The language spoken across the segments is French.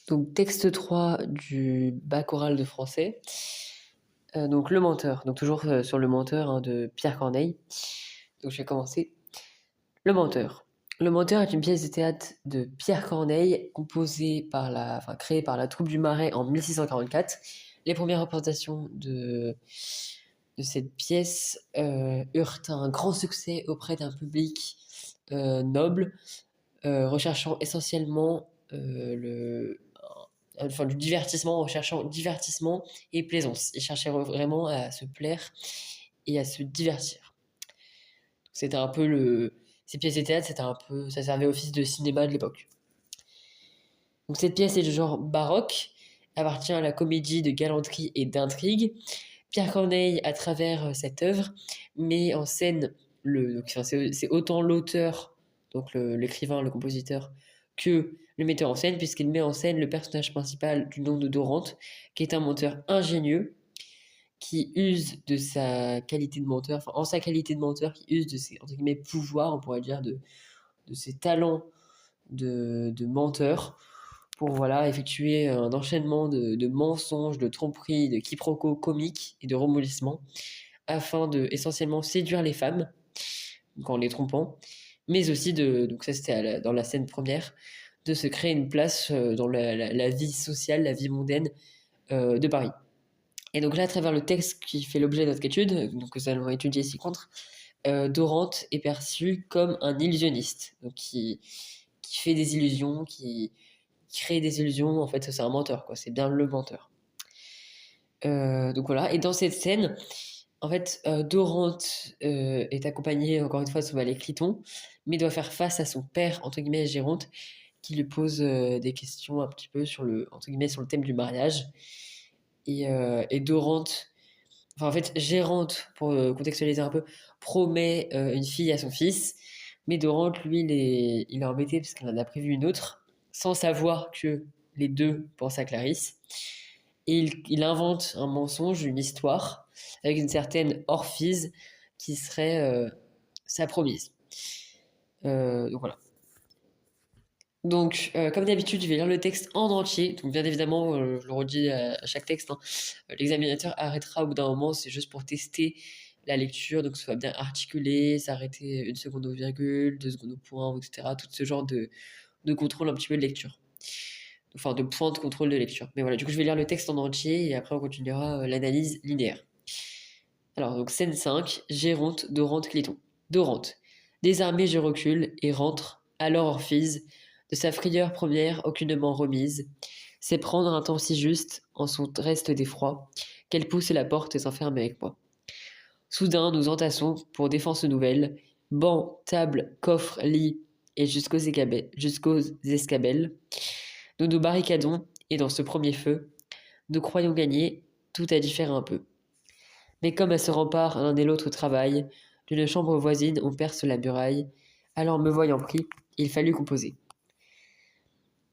Donc, texte 3 du bac oral de français. Donc, Le Menteur. Donc, toujours sur Le Menteur de Pierre Corneille. Donc, je vais commencer. Le Menteur. Le Menteur est une pièce de théâtre de Pierre Corneille, créée par la troupe du Marais en 1644. Les premières représentations de cette pièce eurent un grand succès auprès d'un public noble, recherchant essentiellement du divertissement, recherchant divertissement et plaisance. Ils cherchaient vraiment à se plaire et à se divertir. C'était un peu ces pièces de théâtre, ça servait office de cinéma de l'époque. Donc cette pièce est de genre baroque, appartient à la comédie de galanterie et d'intrigue. Pierre Corneille, à travers cette œuvre, met en scène c'est autant l'auteur, donc l'écrivain, le compositeur, que le metteur en scène, puisqu'il met en scène le personnage principal du nom de Dorante, qui est un menteur ingénieux, qui use de sa qualité de menteur, enfin en sa qualité de menteur, qui use de ses entre guillemets pouvoirs, on pourrait dire, de ses talents de menteur pour voilà, effectuer un enchaînement de mensonges, de tromperies, de quiproquos comiques et de remoulissements afin de essentiellement séduire les femmes donc en les trompant, mais aussi donc ça c'était dans la scène première, de se créer une place dans la vie sociale, la vie mondaine de Paris. Et donc là, à travers le texte qui fait l'objet de notre étude, donc que nous allons étudier ci-contre, Dorante est perçu comme un illusionniste, donc qui fait des illusions, qui crée des illusions. En fait, c'est un menteur, quoi. C'est bien le menteur. Donc voilà. Et dans cette scène, en fait, Dorante est accompagnée, encore une fois, de son valet Cliton, mais doit faire face à son père, entre guillemets, Géronte, qui lui pose des questions un petit peu entre guillemets, sur le thème du mariage. Et Dorante, enfin en fait, Gérante, pour contextualiser un peu, promet une fille à son fils, mais Dorante, lui, il est embêté parce qu'elle en a prévu une autre, sans savoir que les deux pensent à Clarisse. Et il invente un mensonge, une histoire, avec une certaine Orphise qui serait sa promise. Donc voilà. Donc, comme d'habitude, je vais lire le texte en entier. Donc, bien évidemment, je le redis à chaque texte, hein. L'examinateur arrêtera au bout d'un moment, c'est juste pour tester la lecture, donc que ce soit bien articulé, s'arrêter une seconde au virgule, 2 secondes au point, etc. Tout ce genre de contrôle un petit peu de lecture. Enfin, de points de contrôle de lecture. Mais voilà, du coup, je vais lire le texte en entier et après, on continuera l'analyse linéaire. Alors, donc, scène 5, Géronte, Dorante, Cliton. Dorante. Désarmé, je recule et rentre, alors Orphise, de sa frayeur première aucunement remise, c'est prendre un temps si juste, en son reste d'effroi, qu'elle pousse la porte et s'enferme avec moi. Soudain, nous entassons, pour défense nouvelle, bancs, tables, coffres, lits, et jusqu'aux escabelles. Nous nous barricadons, et dans ce premier feu, nous croyons gagner, tout a différé un peu. Mais comme à ce rempart, l'un et l'autre travaillent, d'une chambre voisine, on perce la muraille. Alors, me voyant pris, il fallut composer.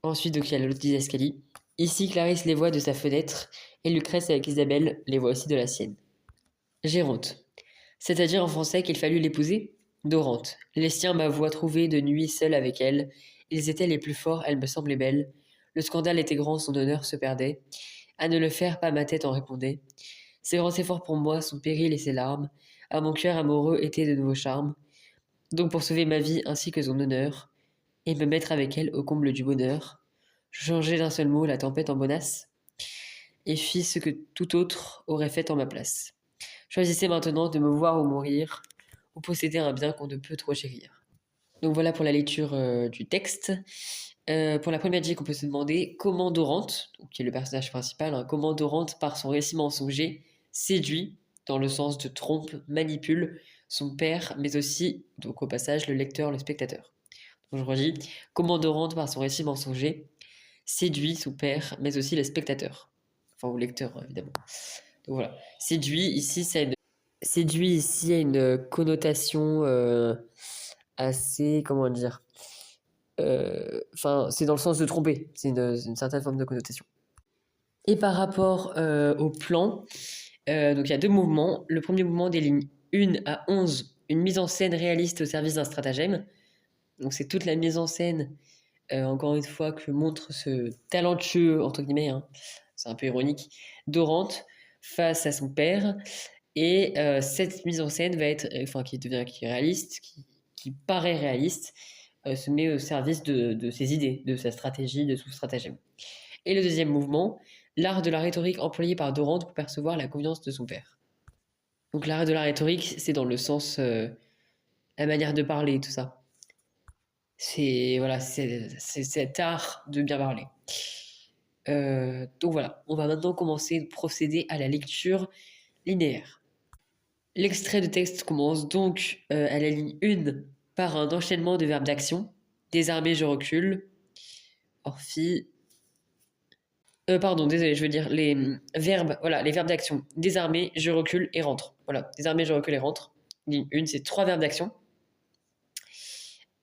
Ensuite, donc, il y a l'autre des escaliers. Ici, Clarisse les voit de sa fenêtre, et Lucrèce avec Isabelle les voit aussi de la sienne. Géronte. C'est-à-dire en français qu'il fallut l'épouser? Dorante. Les siens m'avoient trouvé de nuit seule avec elle. Ils étaient les plus forts, elle me semblait belle. Le scandale était grand, son honneur se perdait. À ne le faire, pas ma tête en répondait. Ses grands efforts pour moi, son péril et ses larmes, à mon cœur amoureux étaient de nouveaux charmes. Donc pour sauver ma vie ainsi que son honneur, et me mettre avec elle au comble du bonheur, je changeai d'un seul mot la tempête en bonasse, et fis ce que tout autre aurait fait en ma place. Choisissez maintenant de me voir ou mourir, ou posséder un bien qu'on ne peut trop chérir. Donc voilà pour la lecture du texte. Pour la première digue, on peut se demander comment Dorante, donc qui est le personnage principal, hein, comment Dorante, par son récit mensonger, séduit, dans le sens de trompe, manipule son père, mais aussi, donc au passage, le lecteur, le spectateur. Donc je redis, comment Dorante, par son récit mensonger, séduit son père, mais aussi le spectateur. Enfin, au lecteur, hein, évidemment. Donc voilà. Séduit ici a une connotation assez, comment dire, enfin, c'est dans le sens de tromper. C'est une certaine forme de connotation. Et par rapport au plan, donc il y a deux mouvements. Le premier mouvement des lignes 1 à 11, une mise en scène réaliste au service d'un stratagème. Donc c'est toute la mise en scène encore une fois, que montre ce talentueux, entre guillemets, hein, c'est un peu ironique, Dorante face à son père. Et cette mise en scène va être, enfin, qui est réaliste, qui paraît réaliste, se met au service de ses idées, de sa stratégie, de son stratagème. Et le deuxième mouvement, l'art de la rhétorique employé par Dorante pour percevoir la confiance de son père. Donc l'art de la rhétorique, c'est dans le sens, la manière de parler, tout ça. C'est voilà, c'est cet art de bien parler. Donc voilà, on va maintenant commencer à procéder à la lecture linéaire. L'extrait de texte commence donc à la ligne 1 par un enchaînement de verbes d'action. Désarmé, je recule. Orphi. Pardon, désolé, je veux dire les verbes, voilà, les verbes d'action. Désarmé, je recule et rentre. Voilà, désarmé, je recule et rentre. Ligne 1, c'est 3 verbes d'action.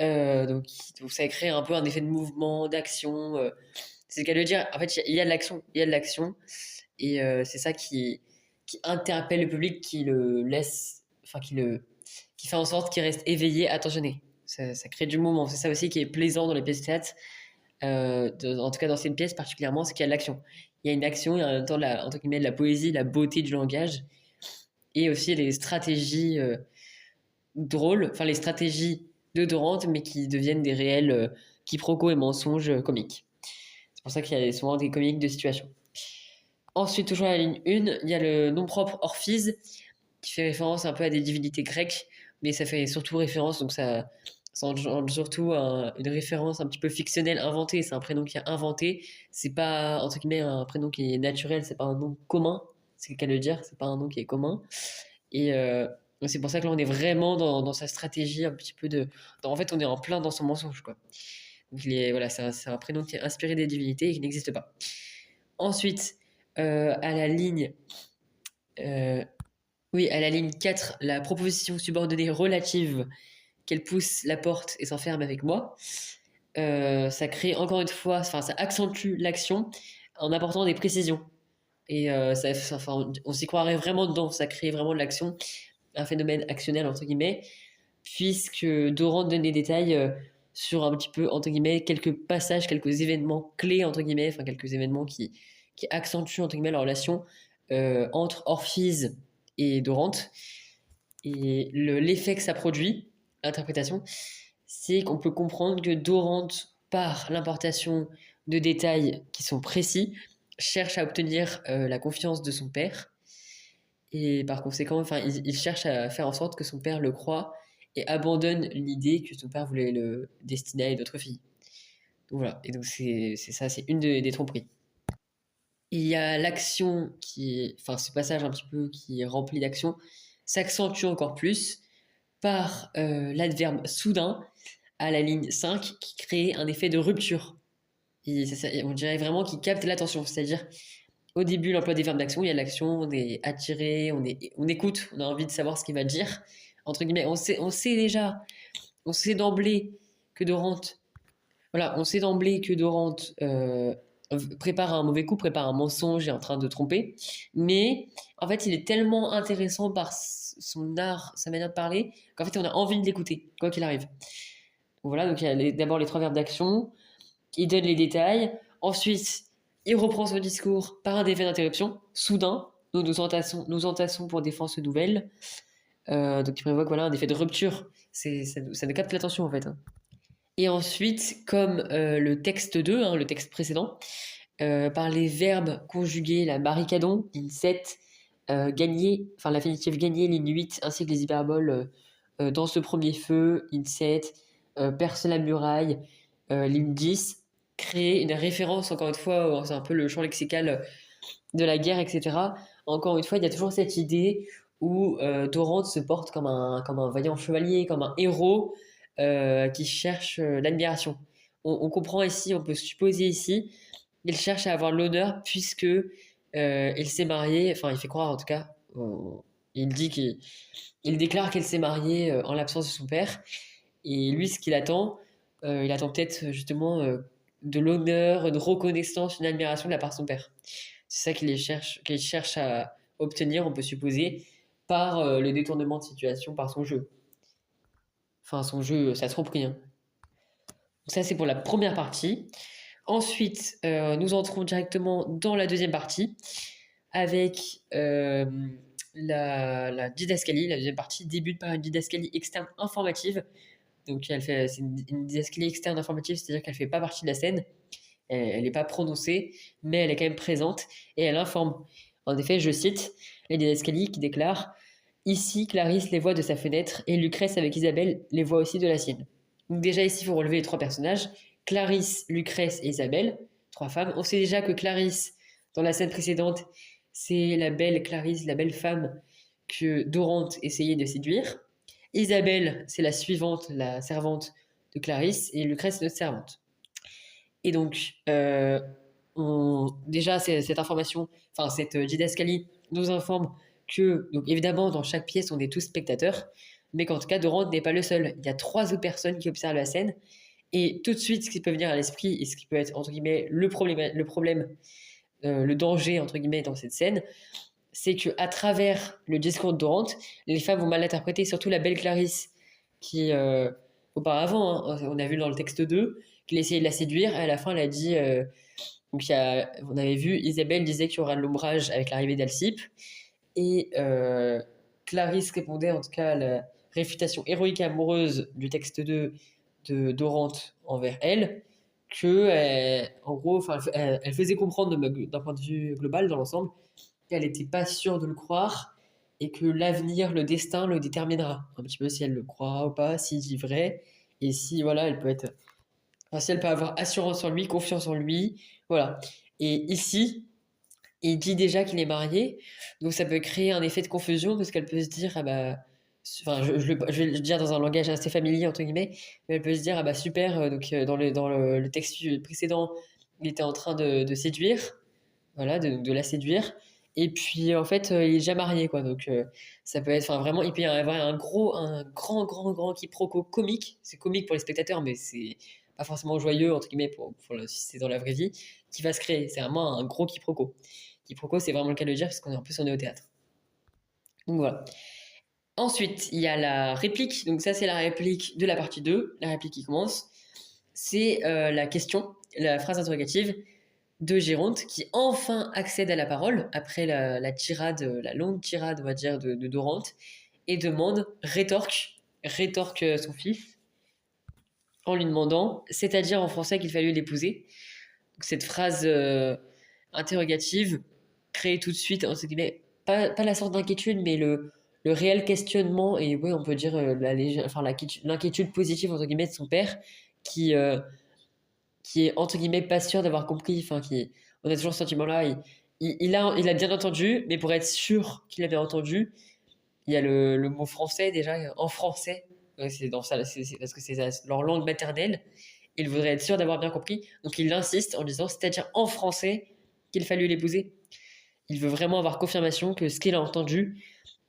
Donc ça crée un peu un effet de mouvement, d'action. C'est ce qu'elle veut dire. En fait, il y a de l'action. Il y a de l'action. Et c'est ça qui interpelle le public, qui le laisse. Enfin, qui fait en sorte qu'il reste éveillé, attentionné. Ça crée du mouvement. C'est ça aussi qui est plaisant dans les pièces de théâtre. En tout cas, dans cette pièce particulièrement, c'est qu'il y a de l'action. Il y a une action, il y a en même temps entre guillemets, de la poésie, de la beauté du langage. Et aussi les stratégies drôles, enfin les stratégies de Dorante, mais qui deviennent des réels quiproquos et mensonges comiques. C'est pour ça qu'il y a souvent des comiques de situation. Ensuite, toujours à la ligne 1, il y a le nom propre Orphise, qui fait référence un peu à des divinités grecques, mais ça fait surtout référence, donc ça engendre surtout une référence un petit peu fictionnelle, inventée. C'est un prénom qui est inventé, c'est pas, entre guillemets, un prénom qui est naturel, c'est pas un nom commun, c'est le cas de le dire, c'est pas un nom qui est commun. Et c'est pour ça que là, on est vraiment dans sa stratégie un petit peu en fait, on est en plein dans son mensonge, quoi. Donc, voilà, c'est un prénom qui est inspiré des divinités et qui n'existe pas. Ensuite, à la ligne... oui, à la ligne 4, la proposition subordonnée relative qu'elle pousse la porte et s'enferme avec moi. Ça crée encore une fois, enfin, ça accentue l'action en apportant des précisions. Et enfin, on s'y croirait vraiment dedans, ça crée vraiment de l'action, un phénomène actionnel, entre guillemets, puisque Doran donne des détails sur un petit peu, entre guillemets, quelques passages, quelques événements clés, entre guillemets, enfin, quelques événements qui accentuent, entre guillemets, la relation entre Orphise et Dorante. Et l'effet que ça produit, l'interprétation, c'est qu'on peut comprendre que Dorante, par l'importation de détails qui sont précis, cherche à obtenir la confiance de son père. Et par conséquent, enfin, il cherche à faire en sorte que son père le croie et abandonne l'idée que son père voulait le destiner à une autre fille. Donc voilà, et donc c'est ça, c'est une des tromperies. Il y a l'action enfin ce passage un petit peu qui est rempli d'action, s'accentue encore plus par l'adverbe soudain à la ligne 5 qui crée un effet de rupture. On dirait vraiment qu'il capte l'attention, c'est-à-dire au début l'emploi des verbes d'action, il y a l'action, on est attiré, on écoute, on a envie de savoir ce qu'il va dire. Entre guillemets, on sait d'emblée que Dorante, voilà, on sait d'emblée que Dorante prépare un mauvais coup, prépare un mensonge et est en train de tromper. Mais en fait, il est tellement intéressant par son art, sa manière de parler, qu'en fait, on a envie de l'écouter, quoi qu'il arrive. Donc voilà, donc il y a d'abord les 3 verbes d'action, il donne les détails. Ensuite, il reprend son discours par un effet d'interruption. Soudain, nous entassons pour défense nouvelle. Donc il provoque voilà, un effet de rupture. Ça nous capte l'attention en fait, hein. Et ensuite, comme le texte 2, hein, le texte précédent, par les verbes conjugués, la barricadon, ligne 7, gagner, enfin l'infinitif gagner, ligne 8, ainsi que les hyperboles dans ce premier feu, ligne 7, perce la muraille, ligne 10, créer une référence, encore une fois, c'est un peu le champ lexical de la guerre, etc. Encore une fois, il y a toujours cette idée où Dorante se porte comme un vaillant chevalier, comme un héros qui cherche l'admiration. On comprend ici, on peut supposer ici, il cherche à avoir l'honneur puisque il s'est marié, enfin il fait croire en tout cas, il dit il déclare qu'elle s'est mariée en l'absence de son père. Et lui, ce qu'il attend, il attend peut-être justement de l'honneur, de reconnaissance, une admiration de la part de son père. C'est ça qu'il cherche à obtenir, on peut supposer, par le détournement de situation, par son jeu. Enfin, son jeu, ça tromperie, hein. Ça, c'est pour la première partie. Ensuite, nous entrons directement dans la deuxième partie avec la didascalie. La deuxième partie débute par une didascalie externe informative. Donc, c'est une didascalie externe informative, c'est-à-dire qu'elle ne fait pas partie de la scène. Elle n'est pas prononcée, mais elle est quand même présente et elle informe. En effet, je cite la didascalie qui déclare: Ici, Clarisse les voit de sa fenêtre et Lucrèce avec Isabelle les voit aussi de la sienne. Donc, déjà, ici, il faut relever les trois personnages: Clarisse, Lucrèce et Isabelle, trois femmes. On sait déjà que Clarisse, dans la scène précédente, c'est la belle Clarisse, la belle femme que Dorante essayait de séduire. Isabelle, c'est la suivante, la servante de Clarisse, et Lucrèce, c'est notre servante. Et donc, déjà, cette information, enfin, cette didascalie nous informe que, donc évidemment, dans chaque pièce, on est tous spectateurs, mais qu'en tout cas, Dorante n'est pas le seul. Il y a trois autres personnes qui observent la scène, et tout de suite, ce qui peut venir à l'esprit, et ce qui peut être, entre guillemets, le problème, le danger, entre guillemets, dans cette scène, c'est qu'à travers le discours de Dorante, les femmes vont mal interpréter, surtout la belle Clarisse, qui, auparavant, hein, on a vu dans le texte 2, qu'il essayait de la séduire, et à la fin, elle a dit, donc on avait vu, Isabelle disait qu'il y aura de l'ombrage avec l'arrivée d'Alcippe, et Clarisse répondait en tout cas à la réfutation héroïque et amoureuse du texte 2 de Dorante envers elle, que, en gros, elle faisait comprendre d'un point de vue global, dans l'ensemble, qu'elle n'était pas sûre de le croire et que l'avenir, le destin le déterminera. Un petit peu si elle le croit ou pas, s'il dit vrai, et si voilà, elle peut être, enfin, si elle peut avoir assurance en lui, confiance en lui, voilà. Et ici, il dit déjà qu'il est marié, donc ça peut créer un effet de confusion parce qu'elle peut se dire ah bah, enfin je vais le dire dans un langage assez familier entre guillemets, mais elle peut se dire ah bah super, donc dans le texte précédent, il était en train de séduire, voilà, de la séduire. Et puis en fait, il est déjà marié, quoi. Donc ça peut être, enfin vraiment, il peut y avoir un grand quiproquo comique. C'est comique pour les spectateurs, mais c'est pas forcément joyeux entre guillemets si c'est dans la vraie vie qui va se créer. C'est vraiment un gros quiproquo. Quiproquo, c'est vraiment le cas de le dire parce qu'on est en plus on est au théâtre. Donc voilà. Ensuite, il y a la réplique. Donc ça, c'est la réplique de la partie 2. La réplique qui commence. C'est la question, la phrase interrogative de Géronte qui enfin accède à la parole après la longue tirade, on va dire, de Dorante et rétorque son fils en lui demandant, c'est-à-dire en français qu'il fallait l'épouser. Donc, cette phrase interrogative crée tout de suite, entre guillemets, pas la sorte d'inquiétude, mais le réel questionnement et oui, on peut dire l'inquiétude positive, entre guillemets, de son père qui est entre guillemets pas sûr d'avoir compris, on a toujours ce sentiment-là. Il a bien entendu, mais pour être sûr qu'il avait entendu, il y a le mot français déjà, en français, c'est dans ça, parce que c'est leur langue maternelle. Il voudrait être sûr d'avoir bien compris, donc il insiste en disant, c'est-à-dire en français, qu'il fallut l'épouser. Il veut vraiment avoir confirmation que ce qu'il a entendu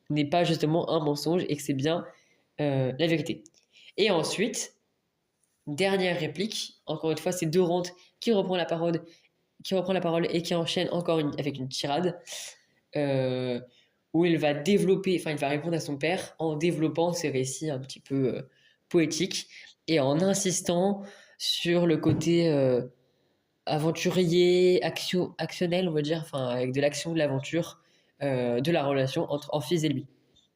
n'est pas justement un mensonge et que c'est bien la vérité. Et ensuite, dernière réplique, encore une fois, c'est Dorante qui reprend la parole et qui enchaîne encore avec une tirade euh, où il va il va répondre à son père en développant ses récits un petit peu poétiques et en insistant sur le côté aventurier, actionnel, on va dire, enfin, avec de l'action, de l'aventure, de la relation entre Amphise et lui.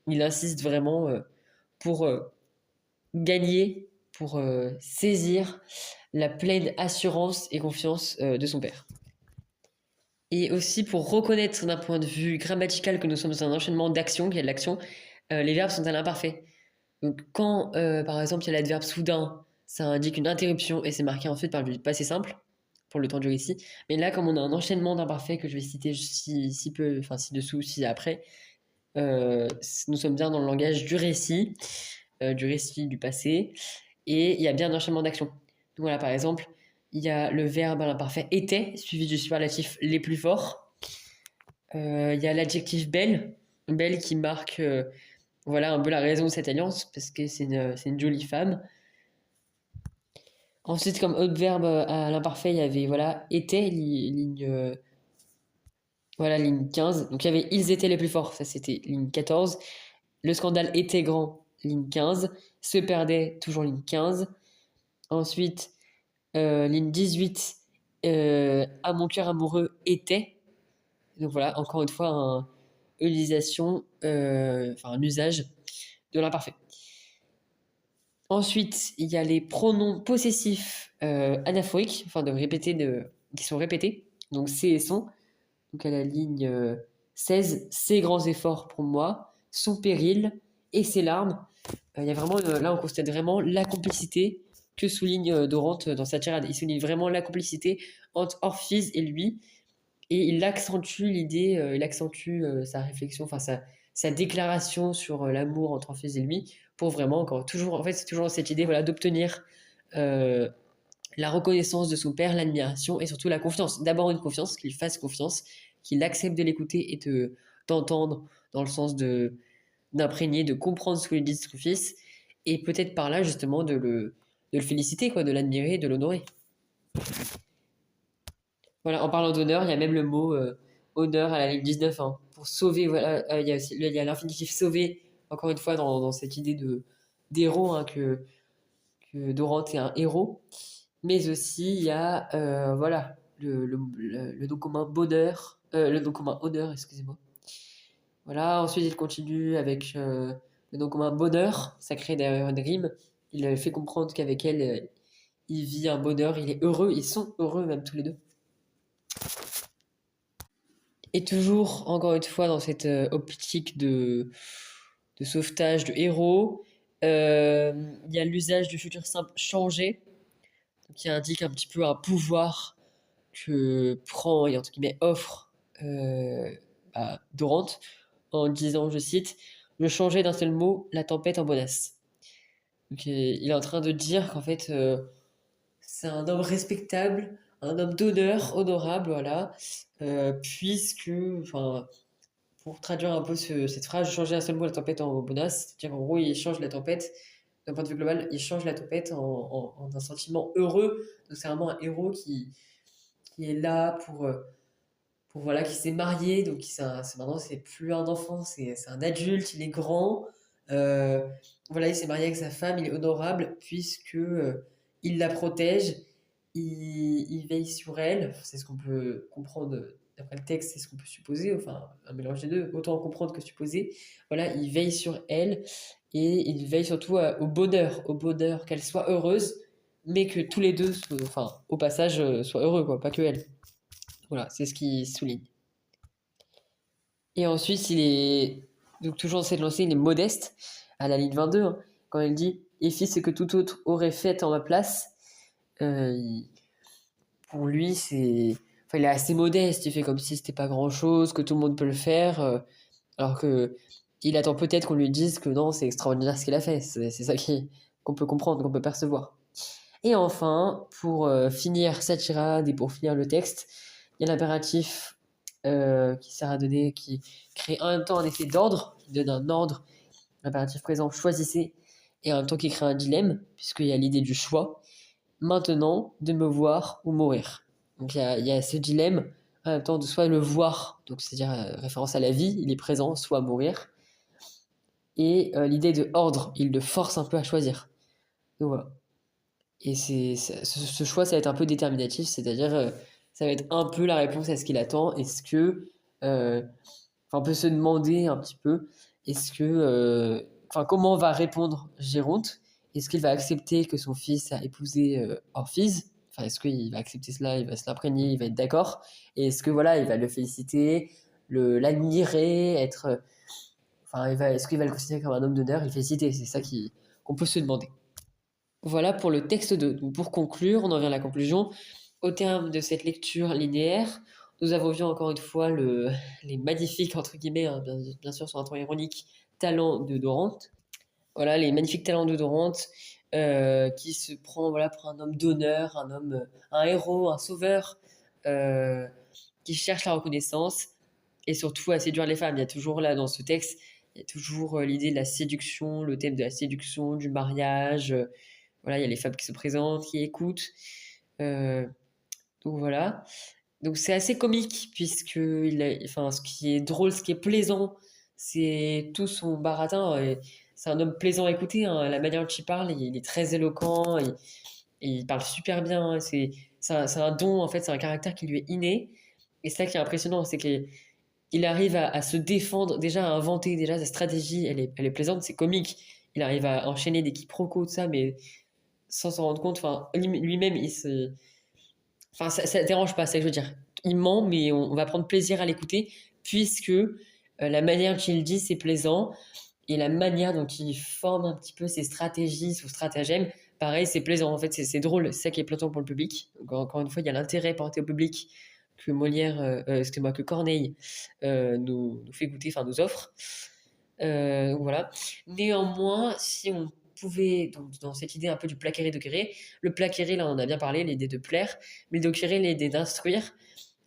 Il insiste vraiment pour gagner, pour saisir la pleine assurance et confiance de son père. Et aussi pour reconnaître d'un point de vue grammatical que nous sommes dans un enchaînement d'actions, qu'il y a de l'action, les verbes sont à l'imparfait. Donc quand, par exemple, il y a l'adverbe soudain, ça indique une interruption et c'est marqué ensuite par le passé simple, pour le temps du récit. Mais là, comme on a un enchaînement d'imparfaits que je vais citer si peu, enfin ci-dessous, ci-après, nous sommes bien dans le langage du récit du passé, et il y a bien un enchaînement d'actions. Donc voilà, par exemple, il y a le verbe à l'imparfait était, suivi du superlatif les plus forts. Il y a l'adjectif belle, belle qui marque voilà un peu la raison de cette alliance, parce que c'est une jolie femme. Ensuite, comme autre verbe à l'imparfait, il y avait voilà, était, ligne 15. Donc il y avait ils étaient les plus forts, ça c'était ligne 14. Le scandale était grand, ligne 15. Se perdait, toujours ligne 15. Ensuite, Ligne 18, à mon cœur amoureux était. Donc voilà, encore une fois, un usage de l'imparfait. Ensuite, il y a les pronoms possessifs anaphoriques, enfin qui sont répétés. Donc c'est et sont. Donc à la ligne 16, ses grands efforts pour moi, son péril et ses larmes. Il y a vraiment, là, on constate vraiment la complicité que souligne Dorante dans sa tirade. Il souligne vraiment la complicité entre Orphise et lui. Et il accentue l'idée, il accentue sa réflexion, enfin sa déclaration sur l'amour entre Orphée et lui, pour vraiment encore toujours, en fait, c'est toujours cette idée, voilà, d'obtenir euh, la reconnaissance de son père, l'admiration et surtout la confiance. D'abord une confiance, qu'il fasse confiance, qu'il accepte de l'écouter et d'entendre dans le sens d'imprégner, de comprendre ce que lui dit son fils, et peut-être par là justement de le féliciter, quoi, de l'admirer, de l'honorer. Voilà, en parlant d'honneur, il y a même le mot honneur à la ligne 19, hein, pour sauver. Voilà, il y a aussi il y a l'infinitif sauver, encore une fois, dans cette idée d'héros, hein, que Dorante est un héros. Mais aussi, il y a voilà, le nom commun bonheur, le nom commun honneur, excusez-moi. Voilà, ensuite il continue avec le nom commun bonheur, ça crée d'ailleurs une rime. Il fait comprendre qu'avec elle, il vit un bonheur, il est heureux, ils sont heureux même tous les deux. Et toujours, encore une fois, dans cette optique de sauvetage de héros, il y a l'usage du futur simple changé, qui indique un petit peu un pouvoir que prend et entre guillemets offre Dorante en disant, je cite, le changer d'un seul mot, la tempête en bonasse. Donc, il est en train de dire qu'en fait, c'est un homme respectable, un homme d'honneur, honorable, voilà, puisque, enfin, pour traduire un peu cette phrase, changer un seul mot, la tempête en bonasse, c'est-à-dire en gros, il change la tempête, d'un point de vue global, il change la tempête en un sentiment heureux. Donc c'est vraiment un héros qui est là pour voilà, qui s'est marié, donc maintenant c'est plus un enfant, c'est un adulte, il est grand. Voilà, il s'est marié avec sa femme, il est honorable puisque il la protège, il veille sur elle. C'est ce qu'on peut comprendre d'après le texte, c'est ce qu'on peut supposer, enfin un mélange des deux, autant comprendre que supposer. Voilà, il veille sur elle et il veille surtout au bonheur qu'elle soit heureuse, mais que tous les deux, enfin au passage, soient heureux, quoi, pas que elle. Voilà, c'est ce qu'il souligne. Et ensuite, il est donc toujours dans cette lancée, il est modeste à la ligne 22, hein, quand il dit et fit ce que tout autre aurait fait en ma place. Il- pour lui, enfin, il est assez modeste. Il fait comme si c'était pas grand-chose, que tout le monde peut le faire, alors que il attend peut-être qu'on lui dise que non, c'est extraordinaire ce qu'il a fait. C'est ça qu'on peut comprendre, qu'on peut percevoir. Et enfin, pour finir cette tirade et pour finir le texte, il y a l'impératif qui sert à donner, qui crée en même temps un effet d'ordre, qui donne un ordre, l'impératif présent, choisissez, et en même temps qui crée un dilemme, puisqu'il y a l'idée du choix, maintenant de me voir ou mourir. Donc il y a ce dilemme, en même temps de soit le voir, donc c'est-à-dire référence à la vie, il est présent, soit mourir, et l'idée de ordre, il le force un peu à choisir. Donc voilà. Et ce choix, ça va être un peu déterminatif, c'est-à-dire ça va être un peu la réponse à ce qu'il attend. Est-ce que, enfin, on peut se demander un petit peu, est-ce que, enfin, comment va répondre Géronte? Est-ce qu'il va accepter que son fils a épousé Orphise? Enfin, est-ce qu'il va accepter cela? Il va se l'imprégner, il va être d'accord? Et est-ce que voilà, il va le féliciter, l'admirer, être, enfin, est-ce qu'il va le considérer comme un homme d'honneur? Il le féliciter, c'est ça qu'on peut se demander. Voilà pour le texte 2. Donc pour conclure, on en vient à la conclusion. Au terme de cette lecture linéaire, nous avons vu encore une fois les magnifiques, entre guillemets, hein, bien sûr sur un ton ironique, talents de Dorante. Voilà, les magnifiques talents de Dorante qui se prend voilà, pour un homme d'honneur, un héros, un sauveur, euh, qui cherche la reconnaissance et surtout à séduire les femmes. Il y a toujours là dans ce texte, il y a toujours l'idée de la séduction, le thème de la séduction, du mariage. Voilà, il y a les femmes qui se présentent, qui écoutent. Euh, donc voilà. Donc c'est assez comique puisque enfin, ce qui est drôle, ce qui est plaisant, c'est tout son baratin. Et c'est un homme plaisant à écouter, hein. La manière dont il parle, il est très éloquent. Et il parle super bien, hein, c'est un don, en fait, c'est un caractère qui lui est inné. Et c'est ça qui est impressionnant, c'est qu'il arrive à se défendre, déjà à inventer, déjà sa stratégie, elle est plaisante, c'est comique. Il arrive à enchaîner des quiproquos, tout ça, mais sans s'en rendre compte. Enfin, lui-même, enfin, ça dérange pas, c'est ce que je veux dire. Il ment, mais on va prendre plaisir à l'écouter, puisque la manière qu'il dit, c'est plaisant, et la manière dont il forme un petit peu ses stratégies, son stratagème, pareil, c'est plaisant. En fait, c'est drôle, c'est ça qui est plaisant pour le public. Encore une fois, il y a l'intérêt porté au public que Molière, excusez-moi, que Corneille nous fait goûter, enfin nous offre. Donc voilà. Néanmoins, si on pouvait, donc, dans cette idée un peu du plaquer de querer, le plaquer, là on en a bien parlé, l'idée de plaire, mais de querer, l'idée d'instruire,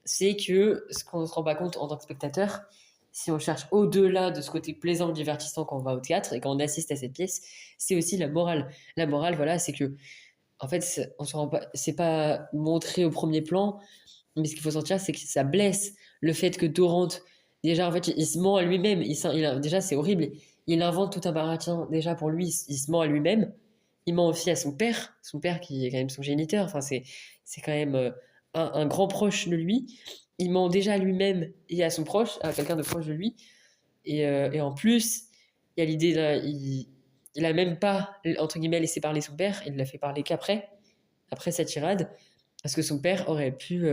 c'est que ce qu'on ne se rend pas compte en tant que spectateur, si on cherche au-delà de ce côté plaisant, divertissant quand on va au théâtre et quand on assiste à cette pièce, c'est aussi la morale. La morale, voilà, c'est que, en fait, on se rend pas, c'est pas montré au premier plan, mais ce qu'il faut sentir, c'est que ça blesse le fait que Dorante, déjà, en fait, il se ment à lui-même. Déjà, c'est horrible. Il invente tout un baratin, déjà, pour lui, il se ment à lui-même. Il ment aussi à son père qui est quand même son géniteur. Enfin, c'est quand même un grand proche de lui. Il ment déjà à lui-même et à son proche, à quelqu'un de proche de lui. Et en plus, il y a l'idée, là, il a même pas, entre guillemets, laissé parler son père. Il l'a fait parler qu'après, après sa tirade. Parce que son père aurait pu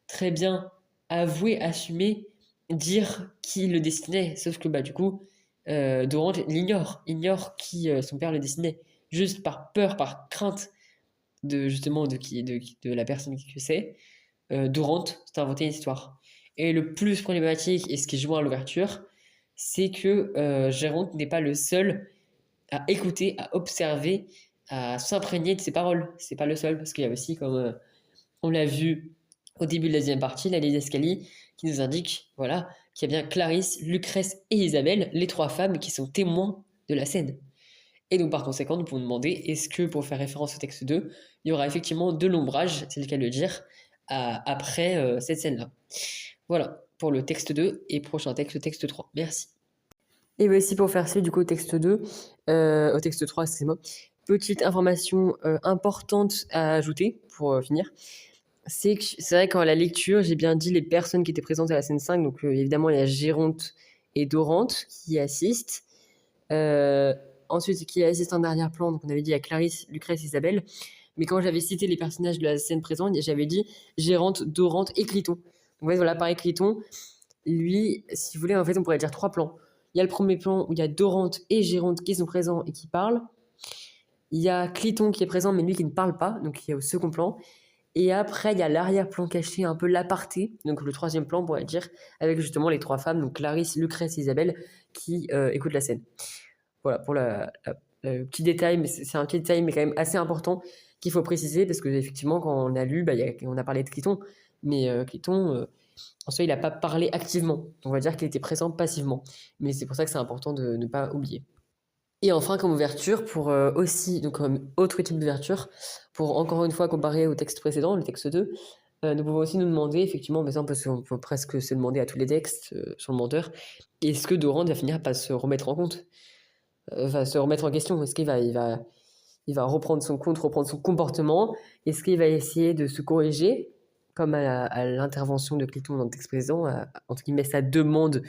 très bien avouer, assumer, dire qui le destinait. Sauf que bah, du coup, Dorante ignore qui son père le destinait. Juste par peur, par crainte de justement de la personne que c'est. Dorante s'est inventé une histoire. Et le plus problématique, et ce qui joint à l'ouverture, c'est que Géronte n'est pas le seul à écouter, à observer, à s'imprégner de ses paroles. C'est pas le seul, parce qu'il y a aussi, comme on l'a vu au début de la deuxième partie, la liste d'escalier, qui nous indique voilà, qu'il y a bien Clarisse, Lucrèce et Isabelle, les trois femmes qui sont témoins de la scène. Et donc par conséquent, nous pouvons demander, est-ce que pour faire référence au texte 2, il y aura effectivement de l'ombrage, c'est le cas de le dire, après cette scène-là. Voilà, pour le texte 2 et prochain texte, le texte 3. Merci. Et bien aussi pour faire suite du coup au texte 2, au texte 3, excusez-moi, petite information importante à ajouter pour finir. C'est vrai qu'en la lecture, j'ai bien dit les personnes qui étaient présentes à la scène 5. Donc évidemment, il y a Géronte et Dorante qui assistent. Ensuite, qui assistent en arrière-plan. Donc on avait dit il y a Clarisse, Lucrèce, Isabelle. Mais quand j'avais cité les personnages de la scène présente, j'avais dit Géronte, Dorante et Cliton. Donc en fait, voilà, pareil, Cliton, lui, si vous voulez, en fait, on pourrait dire 3 plans. Il y a le premier plan où il y a Dorante et Géronte qui sont présents et qui parlent. Il y a Cliton qui est présent, mais lui qui ne parle pas. Donc il y a au second plan. Et après, il y a l'arrière-plan caché, un peu l'aparté, donc le troisième plan, on pourrait dire, avec justement les trois femmes, donc Clarisse, Lucrèce et Isabelle, qui écoutent la scène. Voilà, pour le petit détail, mais c'est un petit détail, mais quand même assez important, qu'il faut préciser, parce que effectivement, quand on a lu, on a parlé de Cliton, mais Cliton, en soi, il n'a pas parlé activement. On va dire qu'il était présent passivement. Mais c'est pour ça que c'est important de ne pas oublier. Et enfin, comme ouverture, pour aussi, donc comme autre type d'ouverture, pour encore une fois comparer au texte précédent, le texte 2, nous pouvons aussi nous demander, effectivement, mais ça on peut presque se demander à tous les textes sur le menteur, est-ce que Dorante va finir par se remettre en compte, va se remettre en question? Est-ce il va reprendre son compte, reprendre son comportement? Est-ce qu'il va essayer de se corriger, comme à l'intervention de Cliton dans le texte précédent, entre guillemets, sa demande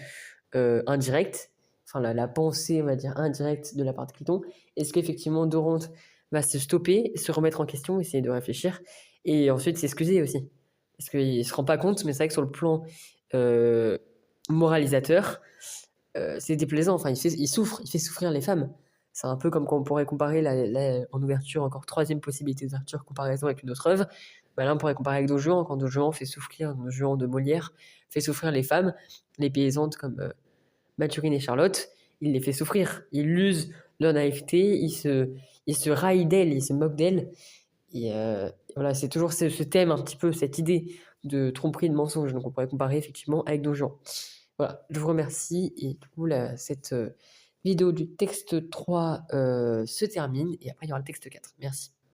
indirecte, enfin la pensée, on va dire, indirecte de la part de Cliton? Est-ce qu'effectivement Dorante va se stopper, se remettre en question, essayer de réfléchir et ensuite s'excuser aussi? Parce qu'il ne se rend pas compte, mais c'est vrai que sur le plan moralisateur, c'est déplaisant. Enfin, il souffre, il fait souffrir les femmes. C'est un peu comme quand on pourrait comparer en ouverture, encore troisième possibilité d'ouverture, comparaison avec une autre œuvre. Bah là, on pourrait comparer avec Don Juan, quand Don Juan fait souffrir, Don Juan de Molière fait souffrir les femmes, les paysannes comme Mathurine et Charlotte, il les fait souffrir. Il use leur naïveté, il se raille d'elle, il se moque d'elle. Et voilà, c'est toujours ce thème, un petit peu, cette idée de tromperie, de mensonge. Donc on pourrait comparer effectivement avec Don Juan. Voilà, je vous remercie. Et du coup, cette vidéo du texte 3 se termine. Et après, il y aura le texte 4. Merci.